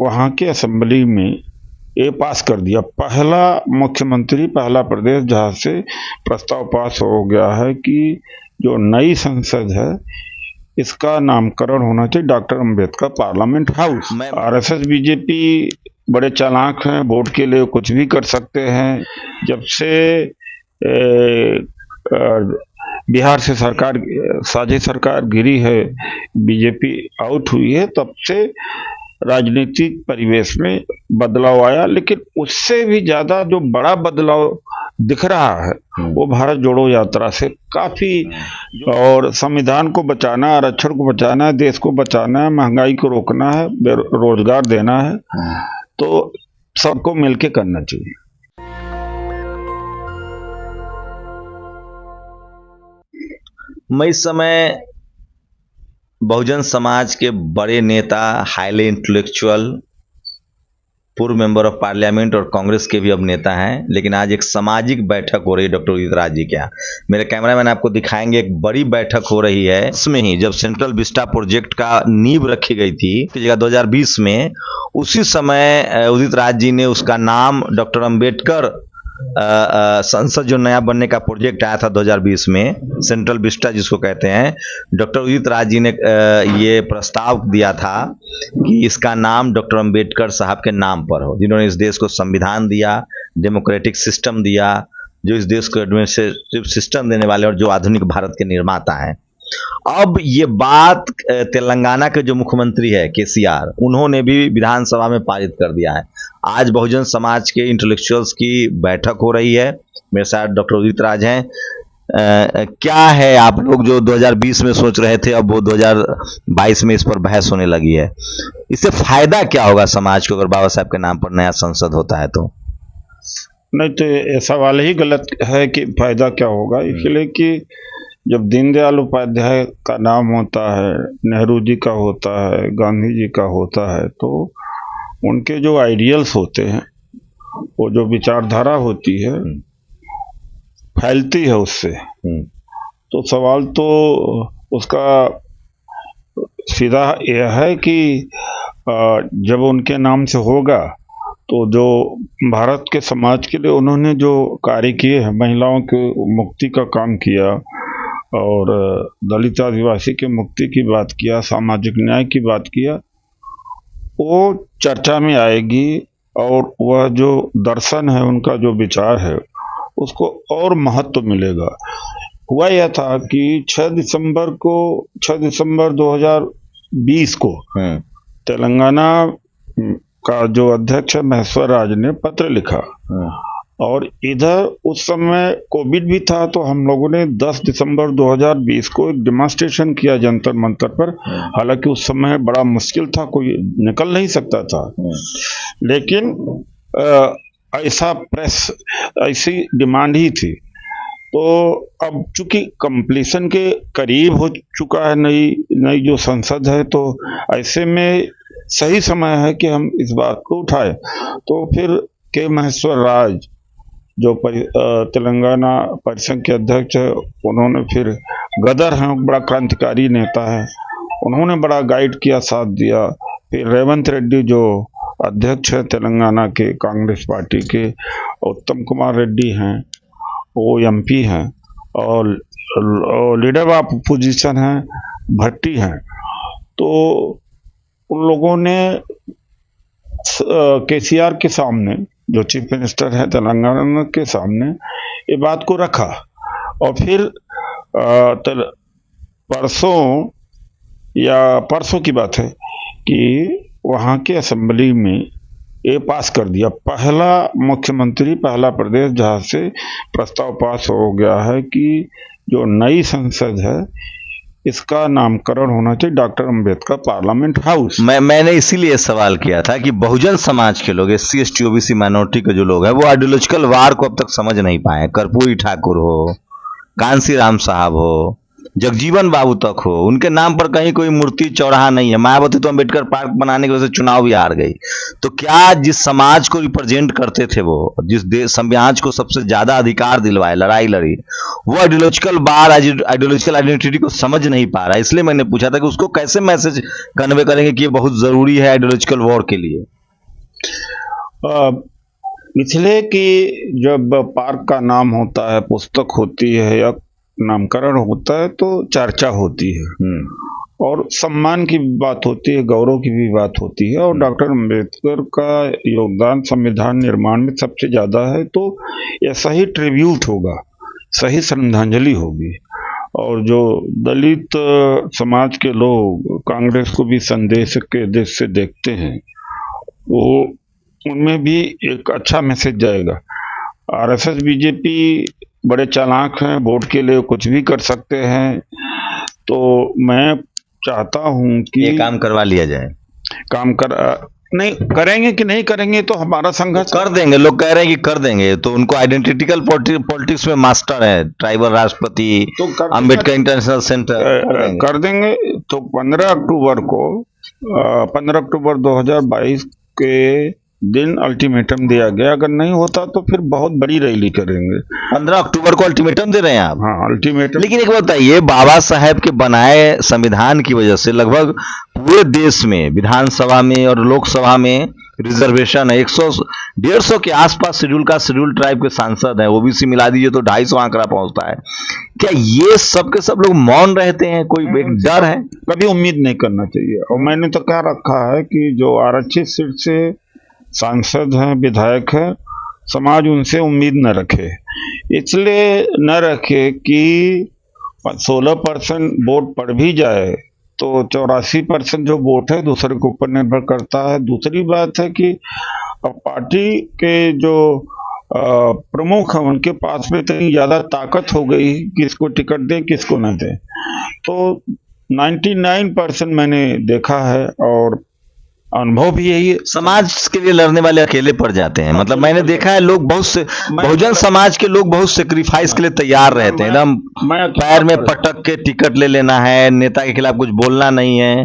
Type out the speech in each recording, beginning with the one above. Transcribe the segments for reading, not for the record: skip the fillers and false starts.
वहाँ के असेंबली में ये पास कर दिया, पहला मुख्यमंत्री, पहला प्रदेश जहाँ से प्रस्ताव पास हो गया है कि जो नई संसद है इसका नामकरण होना चाहिए doctor Ambedkar parliament house. RSS BJP बड़े चालाक हैं, वोट के लिए कुछ भी कर सकते हैं। जब से बिहार से सरकार, साझी सरकार गिरी है, बीजेपी आउट हुई है, तब से राजनीतिक परिवेश में बदलाव आया। लेकिन उससे भी ज्यादा जो बड़ा बदलाव दिख रहा है वो भारत जोड़ो यात्रा से काफी, और संविधान को बचाना, आरक्षण को बचाना है, देश को बचाना है, महंगाई को रोकना है, रोजगार देना है, तो सबको मिलके करना चाहिए। मैं इस समय बहुजन समाज के बड़े नेता, हाईली इंटेलेक्चुअल, पूर्व मेंबर ऑफ पार्लियामेंट और कांग्रेस के भी अब नेता हैं, लेकिन आज एक सामाजिक बैठक हो रही है डॉक्टर उदित राज जी के यहाँ। मेरे कैमरामैन आपको दिखाएंगे, एक बड़ी बैठक हो रही है। इसमें ही जब सेंट्रल विस्टा प्रोजेक्ट का नींव रखी गई थी की जगह 2020 में, उसी समय उदित राज जी ने उसका नाम डॉक्टर अंबेडकर संसद जो नया बनने का प्रोजेक्ट आया था 2020 में, सेंट्रल विस्टा जिसको कहते हैं, डॉक्टर उदित राज जी ने ये प्रस्ताव दिया था कि इसका नाम डॉक्टर अंबेडकर साहब के नाम पर हो, जिन्होंने इस देश को संविधान दिया, डेमोक्रेटिक सिस्टम दिया, जो इस देश को एडमिनिस्ट्रेटिव सिस्टम देने वाले और जो आधुनिक भारत के निर्माता हैं। अब ये बात तेलंगाना के जो मुख्यमंत्री है केसीआर, उन्होंने भी विधानसभा में पारित कर दिया है। आज बहुजन समाज के इंटेलेक्चुअल्स की बैठक हो रही है, मेरे साथ डॉक्टर उदित राज हैं। क्या है, आप लोग जो 2020 में सोच रहे थे, अब वो 2022 में इस पर बहस होने लगी है, इससे फायदा क्या होगा समाज को अगर बाबा साहब के नाम पर नया संसद होता है तो? नहीं, तो ये सवाल ही गलत है कि फायदा क्या होगा। इसलिए कि जब दीनदयाल उपाध्याय का नाम होता है, नेहरू जी का होता है, गांधी जी का होता है, तो उनके जो आइडियल्स होते हैं, वो जो विचारधारा होती है, फैलती है उससे। तो सवाल तो उसका सीधा यह है कि जब उनके नाम से होगा तो जो भारत के समाज के लिए उन्होंने जो कार्य किए हैं, महिलाओं की मुक्ति का काम किया और दलित आदिवासी के मुक्ति की बात किया, सामाजिक न्याय की बात किया, वो चर्चा में आएगी और वह जो दर्शन है, उनका जो विचार है, उसको और महत्व मिलेगा। हुआ यह था कि 6 दिसंबर 2020 को तेलंगाना का जो अध्यक्ष है महेश्वर राज ने पत्र लिखा, और इधर उस समय कोविड भी था, तो हम लोगों ने 10 दिसंबर 2020 को एक डेमोन्स्ट्रेशन किया जंतर मंतर पर। हालांकि उस समय बड़ा मुश्किल था, कोई निकल नहीं सकता था, लेकिन ऐसी डिमांड ही थी। तो अब चूंकि कंप्लीशन के करीब हो चुका है नई जो संसद है, तो ऐसे में सही समय है कि हम इस बात को उठाएं। तो फिर के महेश्वर राज जो तेलंगाना परिषद के अध्यक्ष है, उन्होंने फिर गदर हैं, बड़ा क्रांतिकारी नेता है, उन्होंने बड़ा गाइड किया, साथ दिया। फिर रेवंत रेड्डी जो अध्यक्ष है तेलंगाना के कांग्रेस पार्टी के, उत्तम कुमार रेड्डी हैं, वो एमपी हैं, और लीडर ऑफ अपोजिशन हैं भट्टी हैं। तो उन लोगों ने केसीआर के सामने, जो चीफ मिनिस्टर है तेलंगाना के सामने, ये बात को रखा। और फिर परसों की बात है कि वहाँ के असेंबली में ये पास कर दिया, पहला मुख्यमंत्री, पहला प्रदेश जहाँ से प्रस्ताव पास हो गया है कि जो नई संसद है इसका नामकरण होना चाहिए डॉक्टर अंबेडकर पार्लियामेंट हाउस। मैंने इसीलिए सवाल किया था कि बहुजन समाज के लोग, SC ST OBC माइनॉरिटी के जो लोग हैं, वो आइडियोलॉजिकल वार को अब तक समझ नहीं पाए। कर्पूरी ठाकुर हो, कांसी राम साहब हो, जगजीवन बाबू तक हो, उनके नाम पर कहीं कोई मूर्ति चौराहा नहीं है। मायावती तो अंबेडकर पार्क बनाने की वजह से चुनाव भी हार गई। तो क्या जिस समाज को रिप्रेजेंट करते थे वो, जिस देश समाज को सबसे ज्यादा अधिकार दिलवाए, लड़ाई लड़ी, वो आइडियोलॉजिकल बार, आइडियोलॉजिकल आइडेंटिटी को समझ नहीं पा रहा। इसलिए मैंने पूछा था कि उसको कैसे मैसेज कन्वे करेंगे कि ये बहुत जरूरी है आइडियोलॉजिकल वॉर के लिए। इसलिए कि जब पार्क का नाम होता है, पुस्तक होती है या नामकरण होता है तो चर्चा होती है और सम्मान की भी बात होती है, गौरव की भी बात होती है। और डॉक्टर अम्बेडकर का योगदान संविधान निर्माण में सबसे ज्यादा है, तो ऐसा ही ट्रिब्यूट होगा, सही श्रद्धांजलि होगी। और जो दलित समाज के लोग कांग्रेस को भी संदेश के देश से देखते हैं, वो उनमें भी एक अच्छा मैसेज जाएगा। आरएसएस बीजेपी बड़े चालाक हैं, वोट के लिए कुछ भी कर सकते हैं। तो मैं चाहता हूं कि ये काम करवा लिया जाए। काम कर नहीं करेंगे कि नहीं करेंगे तो हमारा संघर्ष कर देंगे। लोग कह रहे हैं कि कर देंगे, तो उनको आइडेंटिटिकल पॉलिटिक्स में मास्टर है, ट्राइबल राष्ट्रपति, तो अंबेडकर इंटरनेशनल सेंटर कर देंगे। तो 15 अक्टूबर 2022 के दिन अल्टीमेटम दिया गया। अगर नहीं होता तो फिर बहुत बड़ी रैली करेंगे। 15 अक्टूबर को अल्टीमेटम दे रहे हैं आप? हाँ, अल्टीमेटम। लेकिन एक बात बताइए, बाबा साहेब के बनाए संविधान की वजह से लगभग पूरे देश में, विधानसभा में और लोकसभा में रिजर्वेशन है। 100-150 के आसपास शेड्यूल ट्राइब के सांसद हैं। ओबीसी मिला दीजिए तो 250 आंकड़ा पहुंचता है। क्या ये सब के सब लोग मौन रहते हैं? कोई एक डर है? कभी उम्मीद नहीं करना चाहिए। और मैंने तो कह रखा है कि जो आरक्षित सीट से सांसद हैं, विधायक हैं, समाज उनसे उम्मीद न रखे। इसलिए न रखे कि 16% वोट पड़ भी जाए तो 84% जो वोट है दूसरे के ऊपर निर्भर करता है। दूसरी बात है कि पार्टी के जो प्रमुख हैं उनके पास में इतनी ज्यादा ताकत हो गई, किसको टिकट दें किसको न दें। तो 99% मैंने देखा है और अनुभव भी यही है। समाज के लिए लड़ने वाले अकेले पड़ जाते हैं। मतलब मैंने देखा है, लोग बहुत से बहुजन समाज के लोग बहुत सेक्रीफाइस के लिए तैयार रहते हैं। एकदम पैर में पटक के टिकट ले लेना है, नेता के खिलाफ कुछ बोलना नहीं है।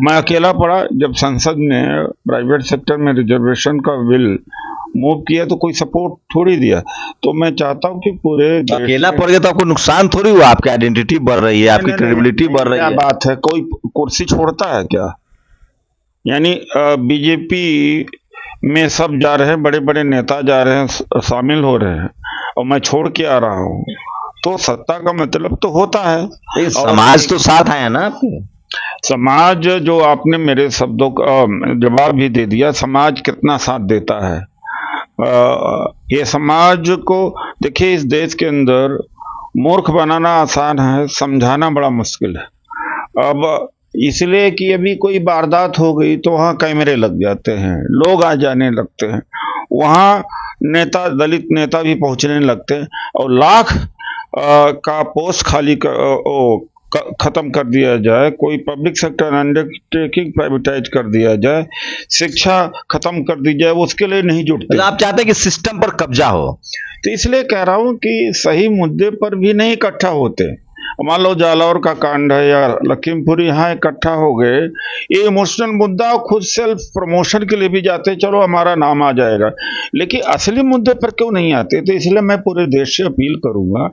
मैं अकेला पड़ा। जब संसद ने प्राइवेट सेक्टर में रिजर्वेशन का बिल मूव किया तो कोई सपोर्ट थोड़ी दिया। तो मैं चाहता हूँ कि पूरे अकेला पड़ गया तो आपको नुकसान थोड़ी हुआ, आपकी आइडेंटिटी बढ़ रही है, आपकी क्रेडिबिलिटी बढ़ रही है। क्या बात है, कोई कुर्सी छोड़ता है क्या? यानी बीजेपी में सब जा रहे हैं, बड़े बड़े नेता जा रहे हैं, शामिल हो रहे हैं, और मैं छोड़ के आ रहा हूँ। तो सत्ता का मतलब तो होता है। समाज तो साथ आया ना आपके। समाज, जो आपने मेरे शब्दों का जवाब भी दे दिया, समाज कितना साथ देता है। ये समाज को देखिए, इस देश के अंदर मूर्ख बनाना आसान है, समझाना बड़ा मुश्किल है। अब इसलिए कि अभी कोई वारदात हो गई तो वहाँ कैमरे लग जाते हैं, लोग आ जाने लगते हैं, वहाँ नेता, दलित नेता भी पहुंचने लगते हैं, और लाख का पोस्ट खाली खत्म कर दिया जाए, कोई पब्लिक सेक्टर अंडरटेकिंग प्राइवेटाइज कर दिया जाए, शिक्षा खत्म कर दी जाए, उसके लिए नहीं जुटते। आप चाहते हैं कि सिस्टम पर कब्जा हो। तो इसलिए कह रहा हूं कि सही मुद्दे पर भी नहीं इकट्ठा होते। मान लो जालौर का कांड है या लखीमपुर, यहाँ इकट्ठा हो गए, ये इमोशनल मुद्दा, खुद सेल्फ प्रमोशन के लिए भी जाते, चलो हमारा नाम आ जाएगा, लेकिन असली मुद्दे पर क्यों नहीं आते? तो इसलिए मैं पूरे देश से अपील करूंगा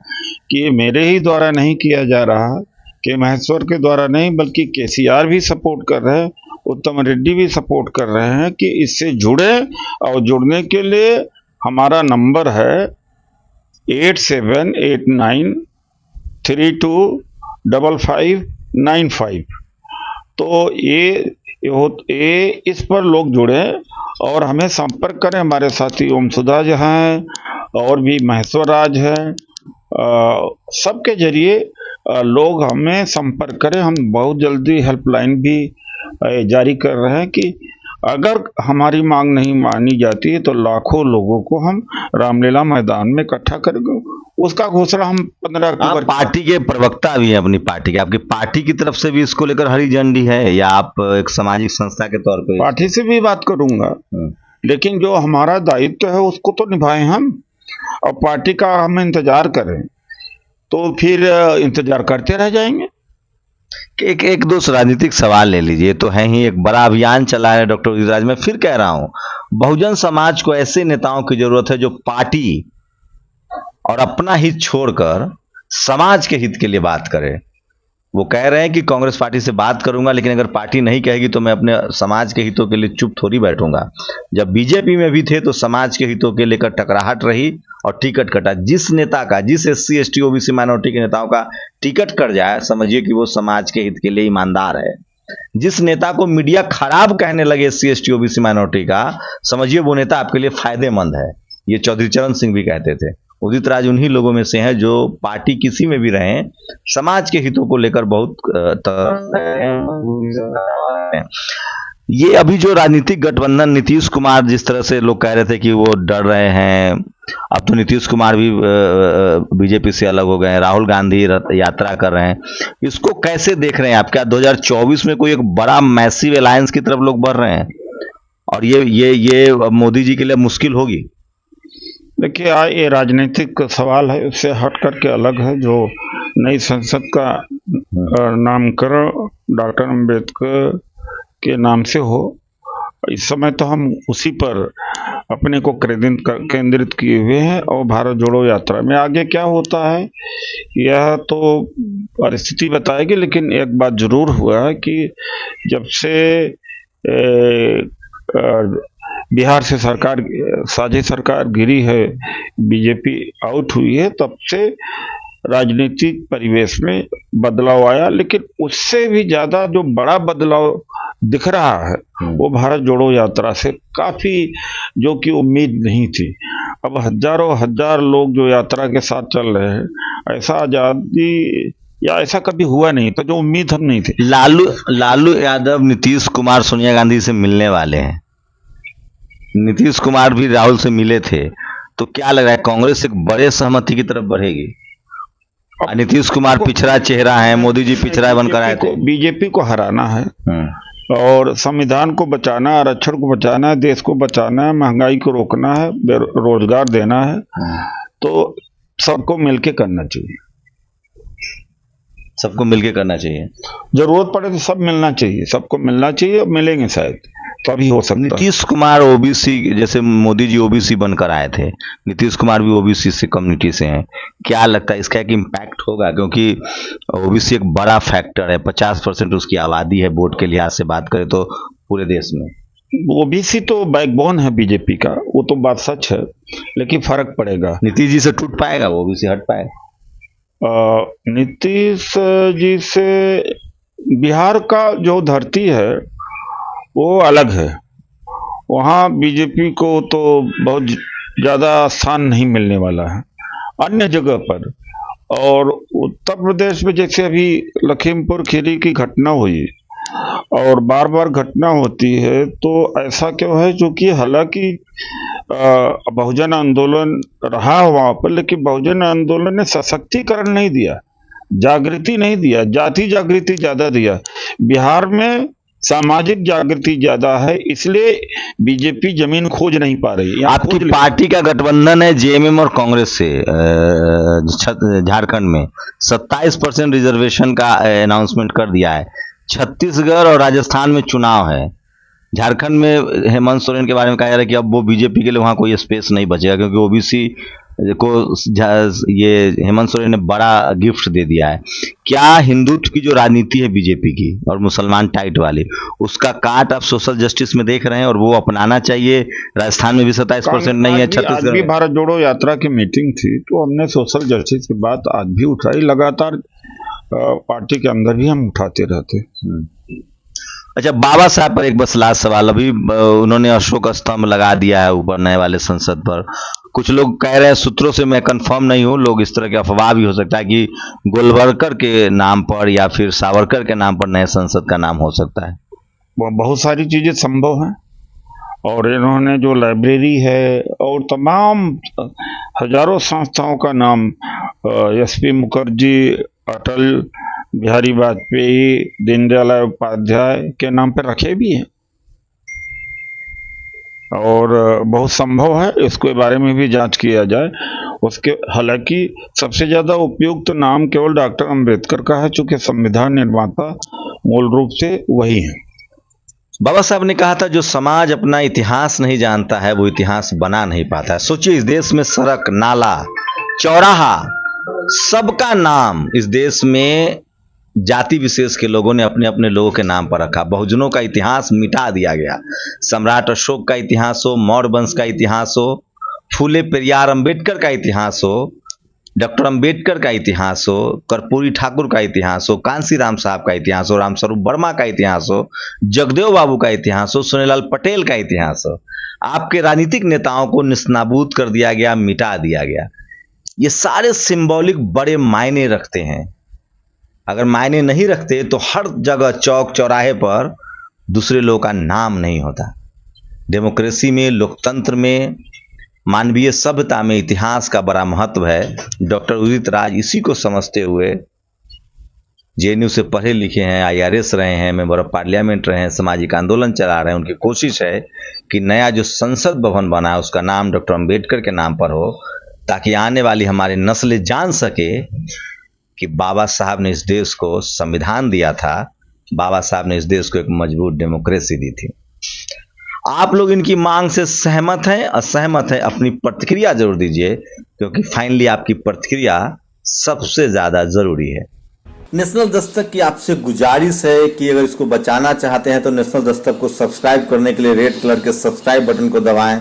कि ये मेरे ही द्वारा नहीं किया जा रहा, के महेश्वर के द्वारा नहीं, बल्कि केसीआर भी सपोर्ट कर रहे हैं, उत्तम रेड्डी भी सपोर्ट कर रहे हैं कि इससे जुड़े। और जुड़ने के लिए हमारा नंबर है 8789325595। तो ये इस पर लोग जुड़े और हमें संपर्क करें। हमारे साथी ओम सुधा जी हैं और भी महेश्वर राज हैं, सबके जरिए लोग हमें संपर्क करें। हम बहुत जल्दी हेल्पलाइन भी जारी कर रहे हैं कि अगर हमारी मांग नहीं मानी जाती है तो लाखों लोगों को हम रामलीला मैदान में इकट्ठा करेंगे। उसका घोषणा हम 15 अक्टूबर। पार्टी के प्रवक्ता भी हैं अपनी पार्टी के, आपकी पार्टी की तरफ से भी इसको लेकर हरी झंडी है, या आप एक सामाजिक संस्था के तौर पर? पार्टी से भी बात करूंगा, लेकिन जो हमारा दायित्व है उसको तो निभाएं हम, और पार्टी का हम इंतजार करें। तो फिर इंतजार करते रह जाएंगे। एक एक दो राजनीतिक सवाल ले लीजिए, तो है ही, एक बड़ा अभियान चला है डॉक्टर उदित राज। मैं फिर कह रहा हूं, बहुजन समाज को ऐसे नेताओं की जरूरत है जो पार्टी और अपना हित छोड़कर समाज के हित के लिए बात करे। वो कह रहे हैं कि कांग्रेस पार्टी से बात करूंगा, लेकिन अगर पार्टी नहीं कहेगी तो मैं अपने समाज के हितों के लिए चुप थोड़ी बैठूंगा। जब बीजेपी में भी थे तो समाज के हितों के लेकर टकराहट रही और टिकट कटा। जिस नेता का, जिस SC ST OBC माइनॉरिटी के नेताओं का टिकट कट जाए, समझिए कि वो समाज के हित के लिए ईमानदार है। जिस नेता को मीडिया खराब कहने लगे SC ST OBC माइनॉरिटी का, समझिए वो नेता आपके लिए फायदेमंद है। ये चौधरी चरण सिंह भी कहते थे। उदित राज उन्हीं लोगों में से हैं जो पार्टी किसी में भी रहे, समाज के हितों को लेकर बहुत ये अभी जो राजनीतिक गठबंधन, नीतीश कुमार, जिस तरह से लोग कह रहे थे कि वो डर रहे हैं, अब तो नीतीश कुमार भी बीजेपी से अलग हो गए हैं, राहुल गांधी यात्रा कर रहे हैं, इसको कैसे देख रहे हैं आप? क्या 2024 में कोई एक बड़ा मैसिव अलायंस की तरफ लोग बढ़ रहे हैं और ये मोदी जी के लिए मुश्किल होगी? देखिए, ये राजनीतिक सवाल है, उससे हट करके अलग है। जो नई संसद का नामकरण डॉक्टर अंबेडकर के नाम से हो, इस समय तो हम उसी पर अपने को केंद्रित किए हुए हैं। और भारत जोड़ो यात्रा में आगे क्या होता है यह तो परिस्थिति बताएगी, लेकिन एक बात जरूर हुआ है कि जब से बिहार से साझी सरकार गिरी है, बीजेपी आउट हुई है, तब से राजनीतिक परिवेश में बदलाव आया। लेकिन उससे भी ज्यादा जो बड़ा बदलाव दिख रहा है वो भारत जोड़ो यात्रा से काफी, जो कि उम्मीद नहीं थी। अब हजारों हजार लोग जो यात्रा के साथ चल रहे हैं, ऐसा आजादी या ऐसा कभी हुआ नहीं, तो जो उम्मीद हम नहीं थी। लालू यादव नीतीश कुमार सोनिया गांधी से मिलने वाले हैं, नीतीश कुमार भी राहुल से मिले थे, तो क्या लग रहा है कांग्रेस एक बड़े सहमति की तरफ बढ़ेगी? नीतीश कुमार पिछड़ा चेहरा है, मोदी जी पिछड़ा बनकर आए थे। बीजेपी को हराना है और संविधान को बचाना, आरक्षण को बचाना है, देश को बचाना है, महंगाई को रोकना है, रोजगार देना है, तो सबको मिलके करना चाहिए। सबको मिलके करना चाहिए। जरूरत पड़े तो सब मिलना चाहिए, सबको मिलना चाहिए, और मिलेंगे शायद तभी हो सकता है। नीतीश कुमार OBC, जैसे मोदी जी OBC बनकर आए थे, नीतीश कुमार भी OBC से कम्युनिटी से हैं, क्या लगता है इसका एक इम्पैक्ट होगा? क्योंकि OBC एक बड़ा फैक्टर है, 50% उसकी आबादी है, वोट के लिहाज से बात करें तो पूरे देश में। OBC तो बैकबोन है बीजेपी का, वो तो बात सच है, लेकिन फर्क पड़ेगा। नीतीश जी से टूट पाएगा वो, OBC हट पाएगा? नीतीश जी से बिहार का जो धरती है वो अलग है, वहाँ बीजेपी को तो बहुत ज़्यादा स्थान नहीं मिलने वाला है अन्य जगह पर। और उत्तर प्रदेश में जैसे अभी लखीमपुर खीरी की घटना हुई और बार बार घटना होती है, तो ऐसा क्यों है? क्योंकि हालांकि बहुजन आंदोलन रहा वहाँ पर, लेकिन बहुजन आंदोलन ने सशक्तिकरण नहीं दिया, जागृति नहीं दिया, जाति जागृति ज्यादा दिया। बिहार में सामाजिक जागृति ज्यादा है, इसलिए बीजेपी जमीन खोज नहीं पा रही। आपकी पार्टी का गठबंधन है JMM और कांग्रेस से झारखंड में 27% रिजर्वेशन का अनाउंसमेंट कर दिया है। छत्तीसगढ़ और राजस्थान में चुनाव है। झारखंड में हेमंत सोरेन के बारे में कहा जा रहा है कि अब वो बीजेपी के लिए वहां कोई स्पेस नहीं बचेगा, क्योंकि OBC को ये हेमंत सोरेन ने बड़ा गिफ्ट दे दिया है। क्या हिंदुत्व की जो राजनीति है बीजेपी की और मुसलमान टाइट वाली, उसका काट आप सोशल जस्टिस में देख रहे हैं और वो अपनाना चाहिए? राजस्थान में भी 27% नहीं है, छत्तीसगढ़ में। भारत जोड़ो यात्रा की मीटिंग थी तो हमने सोशल जस्टिस की बात आज भी उठाई, लगातार पार्टी के अंदर भी हम उठाते रहते। अच्छा, बाबा साहब पर एक बस लास्ट सवाल। अभी उन्होंने अशोक स्तंभ लगा दिया है ऊपर नए वाले संसद पर। कुछ लोग कह रहे हैं, सूत्रों से मैं कंफर्म नहीं हूं, लोग इस तरह के अफवाह भी हो सकता है कि गोलवलकर के नाम पर या फिर सावरकर के नाम पर नए संसद का नाम हो सकता है। बहुत सारी चीजें संभव हैं, और इन्होंने जो लाइब्रेरी है और तमाम हजारों संस्थाओं का नाम SP मुखर्जी, अटल बिहारी वाजपेयी, दीनदयाल उपाध्याय के नाम पर रखे भी हैं, और बहुत संभव है इसके बारे में भी जांच किया जाए। उसके हालांकि सबसे ज्यादा उपयुक्त नाम केवल डॉक्टर अंबेडकर का है, चूंकि संविधान निर्माता मूल रूप से वही हैं। बाबा साहब ने कहा था जो समाज अपना इतिहास नहीं जानता है वो इतिहास बना नहीं पाता है। सोचिए, इस देश में सड़क, नाला, चौराहा, सबका नाम इस देश में जाति विशेष के लोगों ने अपने अपने लोगों के नाम पर रखा। बहुजनों का इतिहास मिटा दिया गया। सम्राट अशोक का इतिहास हो, मौर्य वंश का इतिहास हो, फूले पेरियार अंबेडकर का इतिहास हो, डॉक्टर अंबेडकर का इतिहास हो, कर्पूरी ठाकुर का इतिहास हो, कांसी राम साहब का इतिहास हो, रामस्वरूप वर्मा का इतिहास हो, जगदेव बाबू का इतिहास हो, सोनेलाल पटेल का इतिहास हो, आपके राजनीतिक नेताओं को निस्नाबूद कर दिया गया, मिटा दिया गया। ये सारे सिंबॉलिक बड़े मायने रखते हैं। अगर मायने नहीं रखते तो हर जगह चौक चौराहे पर दूसरे लोगों का नाम नहीं होता। डेमोक्रेसी में, लोकतंत्र में, मानवीय सभ्यता में इतिहास का बड़ा महत्व है। डॉक्टर उदित राज इसी को समझते हुए जेएनयू से पढ़े लिखे हैं, IRS रहे हैं, मेंबर ऑफ पार्लियामेंट रहे हैं, सामाजिक आंदोलन चला रहे हैं। उनकी कोशिश है कि नया जो संसद भवन बना है उसका नाम डॉक्टर अंबेडकर के नाम पर हो, ताकि आने वाली हमारी नस्लें जान सके कि बाबा साहब ने इस देश को संविधान दिया था, बाबा साहब ने इस देश को एक मजबूत डेमोक्रेसी दी थी। आप लोग इनकी मांग से सहमत हैं, असहमत हैं? अपनी प्रतिक्रिया जरूर दीजिए, क्योंकि फाइनली आपकी प्रतिक्रिया सबसे ज्यादा जरूरी है। नेशनल दस्तक की आपसे गुजारिश है कि अगर इसको बचाना चाहते हैं तो नेशनल दस्तक को सब्सक्राइब करने के लिए रेड कलर के सब्सक्राइब बटन को दबाएं,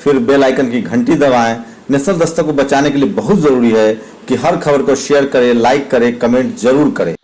फिर बेल आइकन की घंटी दबाएं। नेशनल दस्तक को बचाने के लिए बहुत जरूरी है कि हर खबर को शेयर करें, लाइक करें, कमेंट जरूर करें।